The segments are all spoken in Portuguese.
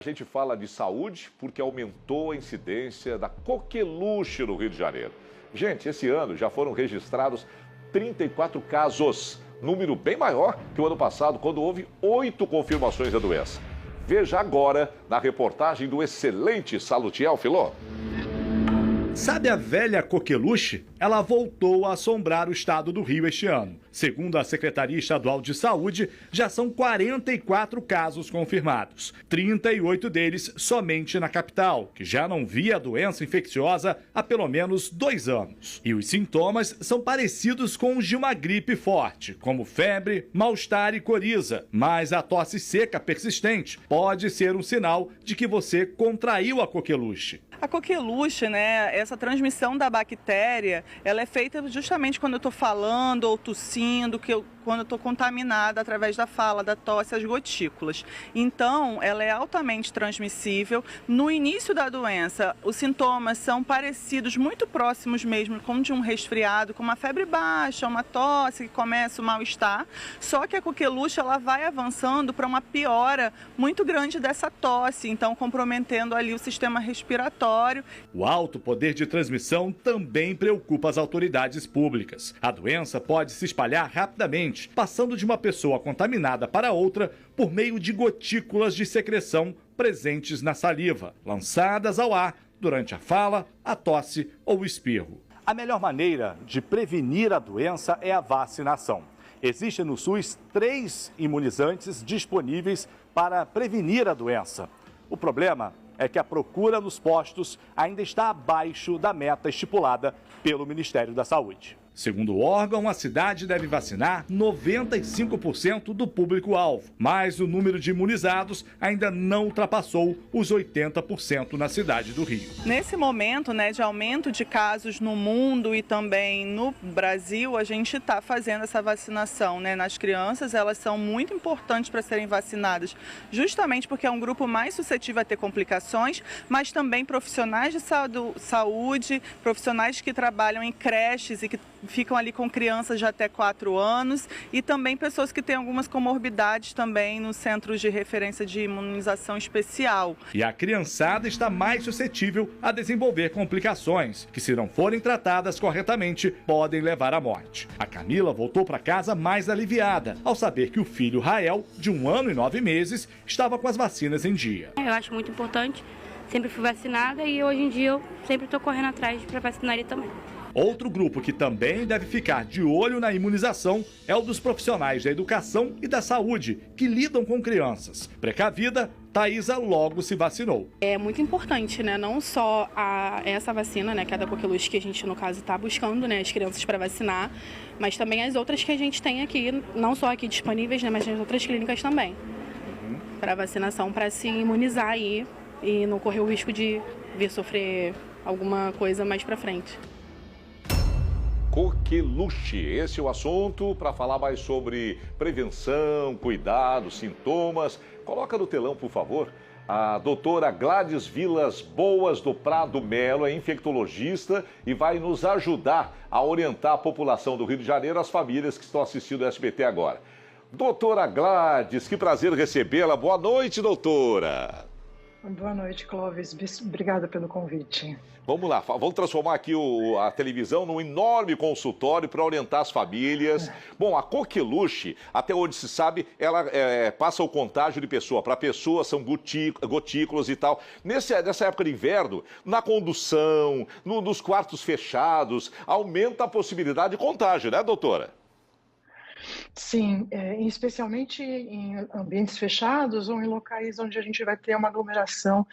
A gente fala de saúde porque aumentou a incidência da coqueluche no Rio de Janeiro. Gente, esse ano já foram registrados 34 casos, número bem maior que o ano passado, quando houve 8 confirmações da doença. Veja agora na reportagem do excelente Salutiel Filó. Sabe a velha coqueluche? Ela voltou a assombrar o estado do Rio este ano. Segundo a Secretaria Estadual de Saúde, já são 44 casos confirmados, 38 deles somente na capital, que já não via a doença infecciosa há pelo menos 2 anos. E os sintomas são parecidos com os de uma gripe forte, como febre, mal-estar e coriza. Mas a tosse seca persistente pode ser um sinal de que você contraiu a coqueluche. A coqueluche, né, essa transmissão da bactéria, ela é feita justamente quando eu estou falando ou tossindo, quando eu estou contaminada através da fala, da tosse, as gotículas. Então, ela é altamente transmissível. No início da doença, os sintomas são parecidos, muito próximos mesmo, como de um resfriado, com uma febre baixa, uma tosse, que começa o mal-estar. Só que a coqueluche, ela vai avançando para uma piora muito grande dessa tosse, então comprometendo ali o sistema respiratório. O alto poder de transmissão também preocupa as autoridades públicas. A doença pode se espalhar rapidamente, passando de uma pessoa contaminada para outra por meio de gotículas de secreção presentes na saliva, lançadas ao ar durante a fala, a tosse ou o espirro. A melhor maneira de prevenir a doença é a vacinação. Existem no SUS 3 imunizantes disponíveis para prevenir a doença. O problema é que a procura nos postos ainda está abaixo da meta estipulada pelo Ministério da Saúde. Segundo o órgão, a cidade deve vacinar 95% do público-alvo, mas o número de imunizados ainda não ultrapassou os 80% na cidade do Rio. Nesse momento, né, de aumento de casos no mundo e também no Brasil, a gente está fazendo essa vacinação, né, nas crianças. Elas são muito importantes para serem vacinadas, justamente porque é um grupo mais suscetível a ter complicações, mas também profissionais de saúde, profissionais que trabalham em creches e que ficam ali com crianças de até 4 anos e também pessoas que têm algumas comorbidades também nos centros de referência de imunização especial. E a criançada está mais suscetível a desenvolver complicações, que se não forem tratadas corretamente, podem levar à morte. A Camila voltou para casa mais aliviada, ao saber que o filho Rael, de 1 ano e 9 meses, estava com as vacinas em dia. Eu acho muito importante, sempre fui vacinada e hoje em dia eu sempre estou correndo atrás para vacinar ele também. Outro grupo que também deve ficar de olho na imunização é o dos profissionais da educação e da saúde, que lidam com crianças. Precavida, Thaisa logo se vacinou. É muito importante, né? Não só essa vacina, né, que é da coqueluche, que a gente, no caso, está buscando, né, as crianças para vacinar, mas também as outras que a gente tem aqui, não só aqui disponíveis, né, mas nas outras clínicas também, para vacinação, para se imunizar aí e não correr o risco de vir sofrer alguma coisa mais para frente. Coqueluche, esse é o assunto. Para falar mais sobre prevenção, cuidado, sintomas, coloca no telão, por favor, a doutora Gladys Vilas Boas do Prado Melo, é infectologista e vai nos ajudar a orientar a população do Rio de Janeiro, as famílias que estão assistindo o SBT agora. Doutora Gladys, que prazer recebê-la. Boa noite, doutora. Boa noite, Clóvis. Obrigada pelo convite. Vamos lá, vamos transformar aqui a televisão num enorme consultório para orientar as famílias. Bom, a coqueluche, até onde se sabe, ela passa o contágio de pessoa para pessoa, são gotículas e tal. Nessa época de inverno, na condução, nos quartos fechados, aumenta a possibilidade de contágio, né, doutora? Sim, especialmente em ambientes fechados ou em locais onde a gente vai ter uma aglomeração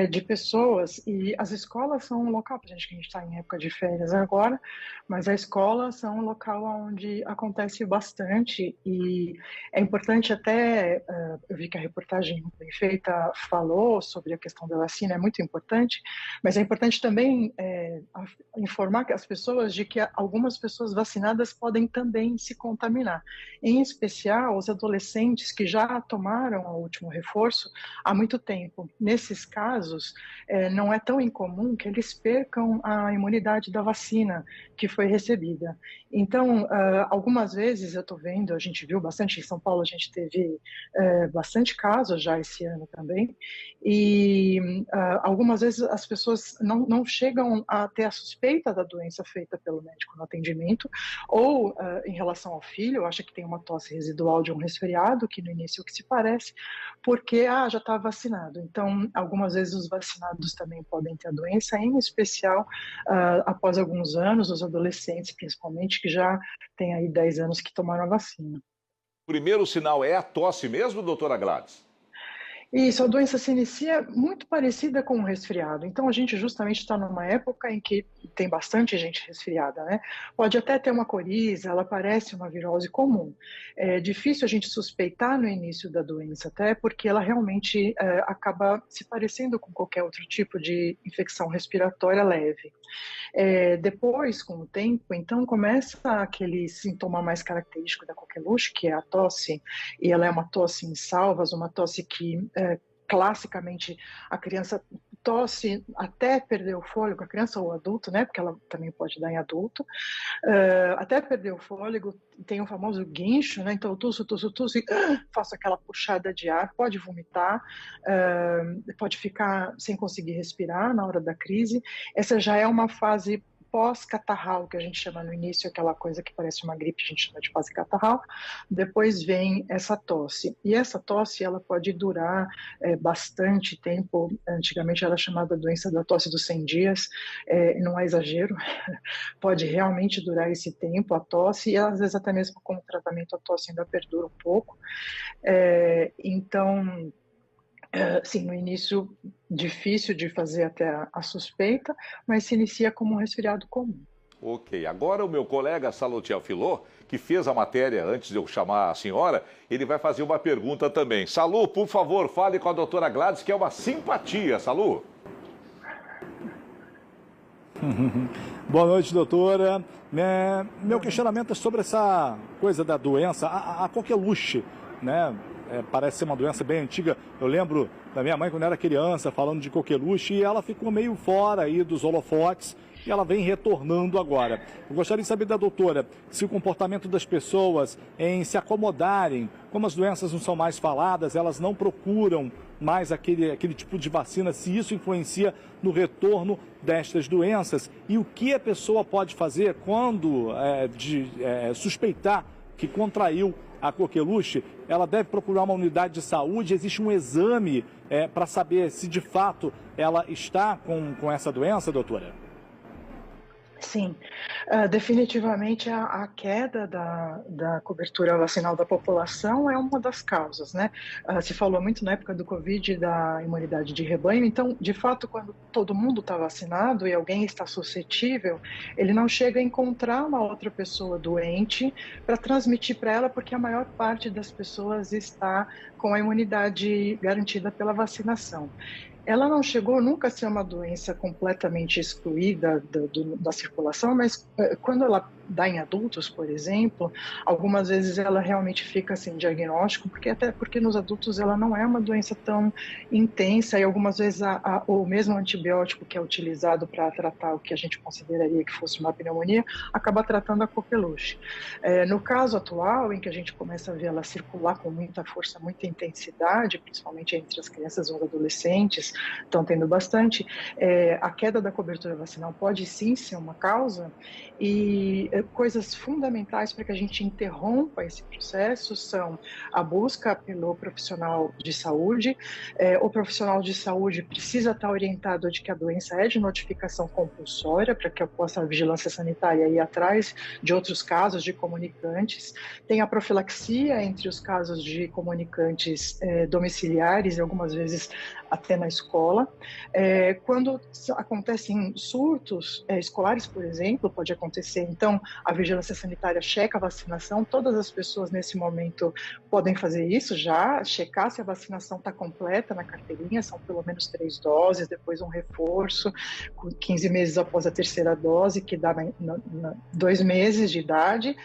de pessoas. E as escolas são um local, para a gente que a gente está em época de férias agora, mas as escolas são um local onde acontece bastante e é importante até, eu vi que a reportagem bem feita falou sobre a questão da vacina, é muito importante, mas é importante também informar as pessoas de que algumas pessoas vacinadas podem também se contaminar contaminar. Em especial, os adolescentes que já tomaram o último reforço há muito tempo. Nesses casos, não é tão incomum que eles percam a imunidade da vacina que foi recebida. Então, algumas vezes eu estou vendo, a gente viu bastante em São Paulo, a gente teve bastante casos já esse ano também, e algumas vezes as pessoas não chegam a ter a suspeita da doença feita pelo médico no atendimento, ou em relação ao filho, acha que tem uma tosse residual de um resfriado, que no início é o que se parece, porque já está vacinado. Então, algumas vezes os vacinados também podem ter a doença, em especial após alguns anos, os adolescentes principalmente, que já têm aí 10 anos que tomaram a vacina. O primeiro sinal é a tosse mesmo, doutora Gladys? Isso, a doença se inicia muito parecida com um resfriado. Então, a gente justamente está numa época em que tem bastante gente resfriada, né? Pode até ter uma coriza, ela parece uma virose comum. É difícil a gente suspeitar no início da doença, até porque ela realmente acaba se parecendo com qualquer outro tipo de infecção respiratória leve. Depois, com o tempo, então começa aquele sintoma mais característico da coqueluche, que é a tosse, e ela é uma tosse em salvas, uma tosse que classicamente a criança tosse até perder o fôlego, a criança ou o adulto, né, porque ela também pode dar em adulto, até perder o fôlego, tem o famoso guincho, né, então eu tuço, e faço aquela puxada de ar, pode vomitar, pode ficar sem conseguir respirar na hora da crise. Essa já é uma fase pós-catarral, que a gente chama no início, aquela coisa que parece uma gripe, a gente chama de fase catarral. Depois vem essa tosse. E essa tosse, ela pode durar bastante tempo. Antigamente era chamada doença da tosse dos 100 dias, não é exagero. Pode realmente durar esse tempo, a tosse, e às vezes até mesmo com o tratamento a tosse ainda perdura um pouco. Então, sim, no início difícil de fazer até a suspeita, mas se inicia como um resfriado comum. Ok, agora o meu colega Salutiel Filó, que fez a matéria antes de eu chamar a senhora, ele vai fazer uma pergunta também. Salu, por favor, fale com a doutora Gladys, que é uma simpatia. Salu. Boa noite, doutora. Meu questionamento é sobre essa coisa da doença, a coqueluche, né? Parece ser uma doença bem antiga. Eu lembro da minha mãe quando era criança falando de coqueluche e ela ficou meio fora aí dos holofotes e ela vem retornando agora. Eu gostaria de saber da doutora se o comportamento das pessoas em se acomodarem, como as doenças não são mais faladas, elas não procuram mais aquele tipo de vacina, se isso influencia no retorno destas doenças e o que a pessoa pode fazer quando suspeitar que contraiu a coqueluche. Ela deve procurar uma unidade de saúde, existe um exame para saber se de fato ela está com essa doença, doutora? Sim, definitivamente a queda da cobertura vacinal da população é uma das causas, né? Se falou muito na época do Covid da imunidade de rebanho, então, de fato, quando todo mundo está vacinado e alguém está suscetível, ele não chega a encontrar uma outra pessoa doente para transmitir para ela, porque a maior parte das pessoas está com a imunidade garantida pela vacinação. Ela não chegou nunca a ser uma doença completamente excluída da circulação, mas quando ela dá em adultos, por exemplo, algumas vezes ela realmente fica sem diagnóstico, até porque nos adultos ela não é uma doença tão intensa e algumas vezes o mesmo antibiótico que é utilizado para tratar o que a gente consideraria que fosse uma pneumonia, acaba tratando a coqueluche. No caso atual, em que a gente começa a ver ela circular com muita força, muita intensidade, principalmente entre as crianças ou adolescentes, estão tendo bastante, a queda da cobertura vacinal pode sim ser uma causa, e coisas fundamentais para que a gente interrompa esse processo são a busca pelo profissional de saúde. O profissional de saúde precisa estar orientado de que a doença é de notificação compulsória, para que a vigilância sanitária ir atrás de outros casos de comunicantes. Tem a profilaxia entre os casos de comunicantes domiciliares e algumas vezes até na escola. Quando acontecem surtos escolares, por exemplo, pode acontecer, então, a vigilância sanitária checa a vacinação, todas as pessoas nesse momento podem fazer isso já, checar se a vacinação está completa na carteirinha, são pelo menos 3 doses, depois um reforço, 15 meses após a terceira dose, que dá 2 meses de idade.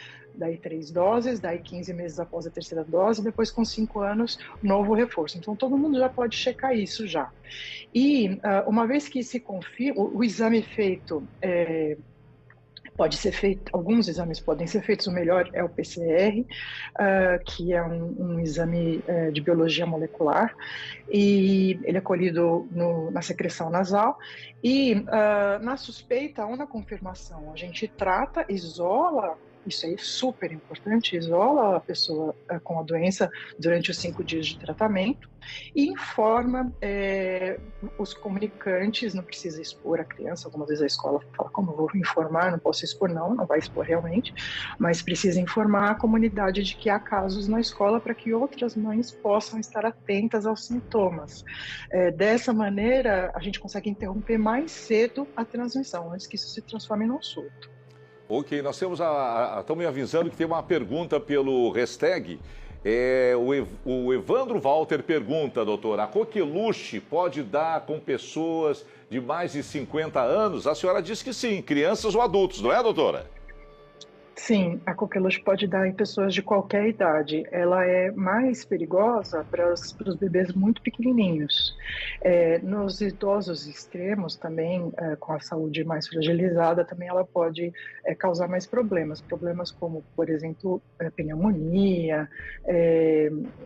daí 3 doses, daí 15 meses após a terceira dose, depois com 5 anos, novo reforço. Então, todo mundo já pode checar isso já. E uma vez que se confirma, o exame feito pode ser feito, alguns exames podem ser feitos, o melhor é o PCR, que é um exame de biologia molecular, e ele é colhido na secreção nasal, e na suspeita ou na confirmação, a gente trata, isola, isso é super importante, isola a pessoa com a doença durante os 5 dias de tratamento e informa os comunicantes, não precisa expor a criança, algumas vezes a escola fala, como eu vou informar, não posso expor, não vai expor realmente, mas precisa informar a comunidade de que há casos na escola para que outras mães possam estar atentas aos sintomas. Dessa maneira, a gente consegue interromper mais cedo a transmissão, antes que isso se transforme num surto. Ok, nós temos estão me avisando que tem uma pergunta pelo hashtag. O Evandro Walter pergunta, doutora, a coqueluche pode dar com pessoas de mais de 50 anos? A senhora disse que sim, crianças ou adultos, não é, doutora? Sim, a coqueluche pode dar em pessoas de qualquer idade. Ela é mais perigosa para os bebês muito pequenininhos. Nos idosos extremos também, com a saúde mais fragilizada, também ela pode causar mais problemas. Problemas como, por exemplo, pneumonia,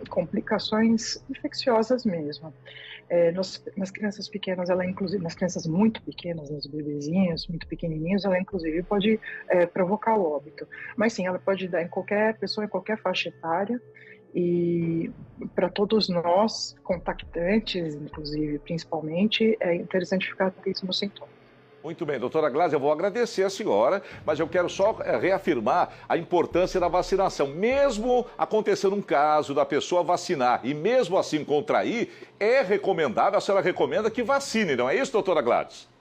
complicações infecciosas mesmo. Nas crianças pequenas, inclusive, nas crianças muito pequenas, nos bebezinhos muito pequenininhos, ela inclusive pode provocar o óbito. Mas sim, ela pode dar em qualquer pessoa, em qualquer faixa etária, e para todos nós, contactantes, inclusive, principalmente, é interessante ficar atento no sintoma. Muito bem, doutora Gládia, eu vou agradecer a senhora, mas eu quero só reafirmar a importância da vacinação. Mesmo acontecendo um caso da pessoa vacinar e mesmo assim contrair, é recomendável, a senhora recomenda que vacine, não é isso, doutora Gládia?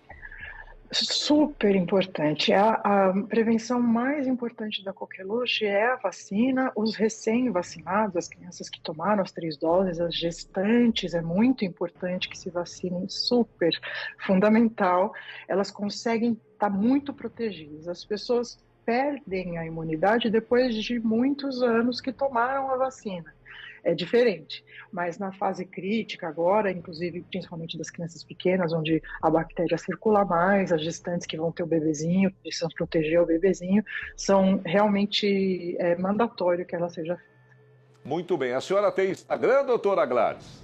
Super importante. A prevenção mais importante da coqueluche é a vacina. Os recém-vacinados, as crianças que tomaram as 3 doses, as gestantes, é muito importante que se vacinem, super fundamental. Elas conseguem estar muito protegidas. As pessoas perdem a imunidade depois de muitos anos que tomaram a vacina. É diferente, mas na fase crítica agora, inclusive principalmente das crianças pequenas, onde a bactéria circula mais, as gestantes que vão ter o bebezinho, precisam proteger o bebezinho, são realmente mandatório que ela seja feita. Muito bem. A senhora tem Instagram, doutora Gladys?